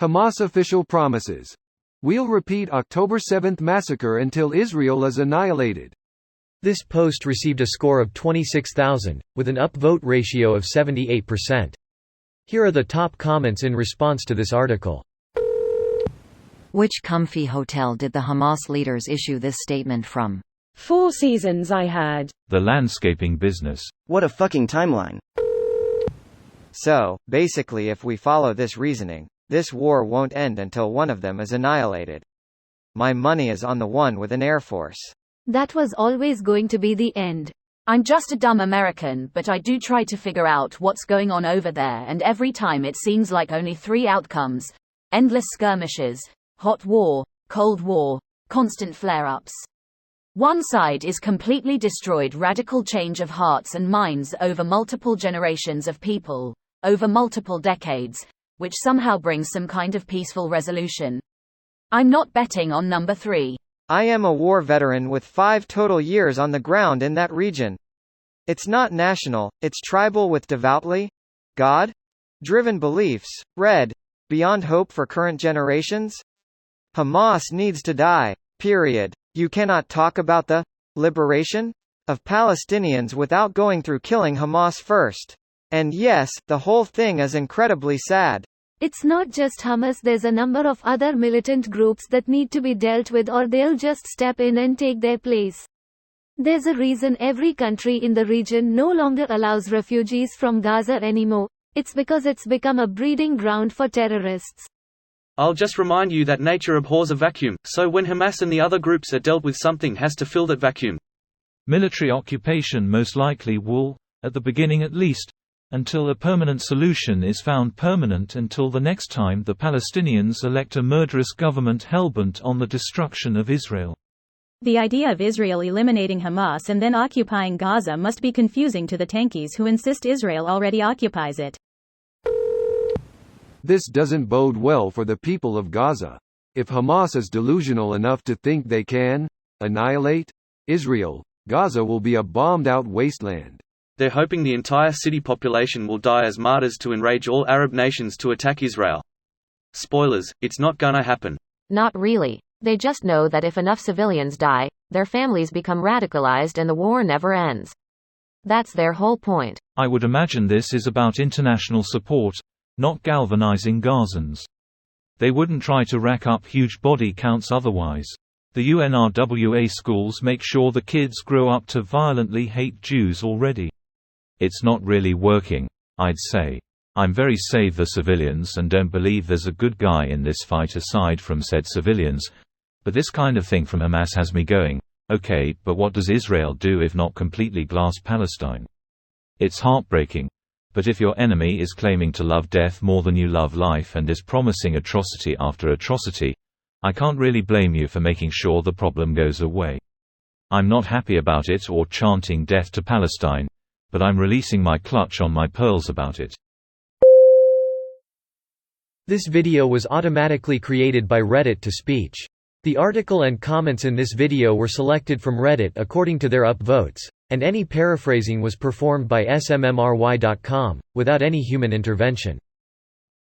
Hamas official promises. We'll repeat October 7 massacre until Israel is annihilated. This post received a score of 26,000, with an upvote ratio of 78%. Here are the top comments in response to this article. Which comfy hotel did the Hamas leaders issue this statement from? Four Seasons I heard. The landscaping business. What a fucking timeline. So, basically if we follow this reasoning, this war won't end until one of them is annihilated. My money is on the one with an air force. That was always going to be the end. I'm just a dumb American, but I do try to figure out what's going on over there, and every time it seems like only three outcomes: endless skirmishes, hot war, cold war, constant flare-ups. One side is completely destroyed, radical change of hearts and minds over multiple generations of people, over multiple decades, which somehow brings some kind of peaceful resolution. I'm not betting on number 3. I am a war veteran with 5 total years on the ground in that region. It's not national, it's tribal with devoutly God-driven beliefs. Red. Beyond hope for current generations? Hamas needs to die. Period. You cannot talk about the liberation of Palestinians without going through killing Hamas first. And yes, the whole thing is incredibly sad. It's not just Hamas, there's a number of other militant groups that need to be dealt with, or they'll just step in and take their place. There's a reason every country in the region no longer allows refugees from Gaza anymore. It's because it's become a breeding ground for terrorists. I'll just remind you that nature abhors a vacuum, so when Hamas and the other groups are dealt with, something has to fill that vacuum. Military occupation most likely will, at the beginning at least, until a permanent solution is found, permanent until the next time the Palestinians elect a murderous government hell-bent on the destruction of Israel. The idea of Israel eliminating Hamas and then occupying Gaza must be confusing to the tankies who insist Israel already occupies it. This doesn't bode well for the people of Gaza. If Hamas is delusional enough to think they can annihilate Israel, Gaza will be a bombed-out wasteland. They're hoping the entire city population will die as martyrs to enrage all Arab nations to attack Israel. Spoilers, it's not gonna happen. Not really. They just know that if enough civilians die, their families become radicalized and the war never ends. That's their whole point. I would imagine this is about international support, not galvanizing Gazans. They wouldn't try to rack up huge body counts otherwise. The UNRWA schools make sure the kids grow up to violently hate Jews already. It's not really working, I'd say. I'm very save the civilians and don't believe there's a good guy in this fight aside from said civilians, but this kind of thing from Hamas has me going, okay, but what does Israel do if not completely glass Palestine? It's heartbreaking, but if your enemy is claiming to love death more than you love life and is promising atrocity after atrocity, I can't really blame you for making sure the problem goes away. I'm not happy about it or chanting death to Palestine, but I'm releasing my clutch on my pearls about it. This video was automatically created by Reddit to speech. The article and comments in this video were selected from Reddit according to their upvotes, and any paraphrasing was performed by smmry.com, without any human intervention.